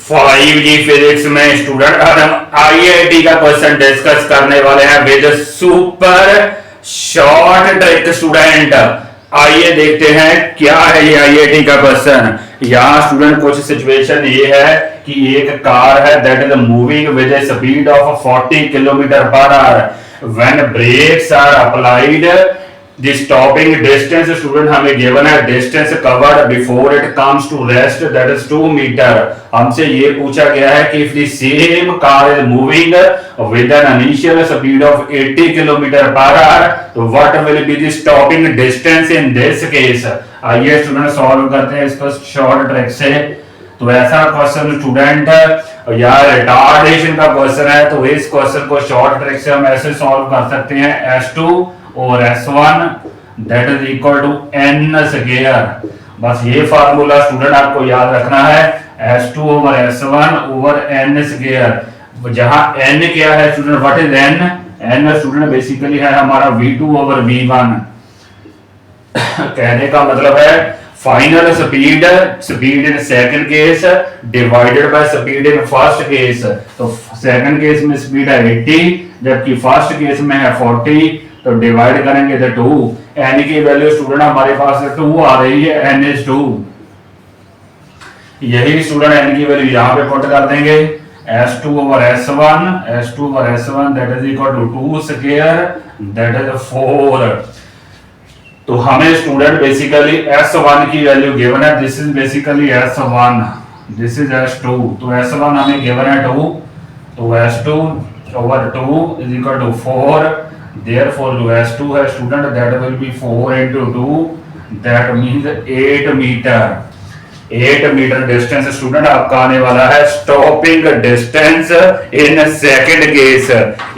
5G physics में student हम IIT का क्वेश्चन डिस्कस करने वाले हैं with super short trick student. आइए देखते हैं क्या है ये आईआईटी का क्वेश्चन। यहाँ स्टूडेंट कुछ सिचुएशन ये है कि एक कार है that is moving with a speed of 40 kilometre per hour when brakes are applied the stopping distance student हमें गिवन है distance covered before it comes to rest that is 2 metre. हमसे ये पूछा गया है कि if the same car is moving with an initial speed of 80 kilometre per hour तो what will be the stopping distance in this case. आइए student solve करते हैं इसको शॉर्ट ट्रिक से। तो ऐसा क्वेश्चन स्टूडेंट या रिटार्डेशन का क्वेश्चन है तो इस क्वेश्चन को शॉर्ट ट्रिक से हम ऐसे सॉल्व कर सकते हैं S2 और S1 that is equal to n square. बस ये फार्मूला स्टूडेंट आपको याद रखना है S2 over S1 over n square. जहां n क्या है student, what is n student basically है हमारा V2 ओवर V1। कहने का मतलब है final speed in second case divided by speed in first case. तो सेकंड केस में स्पीड है 80 जबकि फर्स्ट केस में है 40 तो डिवाइड करेंगे तो 2। n की वैल्यू स्टूडेंट हमारे पास 2 आ रही है, n इज 2। यही स्टूडेंट n की वैल्यू यहां पे पुट कर देंगे S2 over S1 that is equal to 2 square that is 4। तो हमें स्टूडेंट बेसिकली S1 की वैल्यू गिवन है, this is basically S1, this is S2। तो S1 हमें गिवन है 2 तो S2 over 2 is equal to 4। Therefore जो S2 है student that will be 4 into 2 that means 8 metre. 8 metre distance student आपका आने वाला है स्टॉपिंग डिस्टेंस इन सेकंड केस।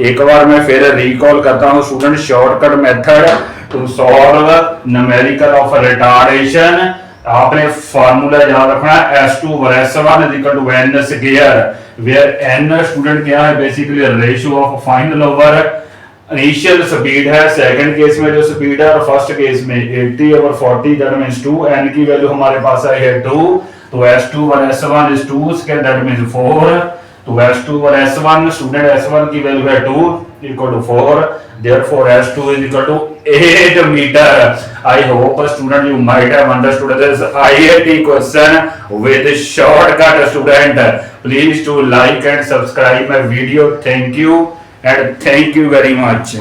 एक बार मैं फिर रिकॉल करता हूं student shortcut method to solve numerical of retardation. आपने फार्मूला याद रखना है S2 over S1 is equal to n square where n student क्या है basically ratio of final over initial speed है सेकंड केस में जो स्पीड है और फर्स्ट केस में 80 ओवर 40 दैट मींस 2। n की वैल्यू हमारे पास आई है 2 तो S2 over S1 is 2 square that means 4। तो S2 over S1 student S1 की वैल्यू है 2 equal to 4 therefore S2 is equal to 8 meter। I hope student you might have understood this IIT question with shortcut student। Please to like and subscribe my video। Thank you and thank you very much।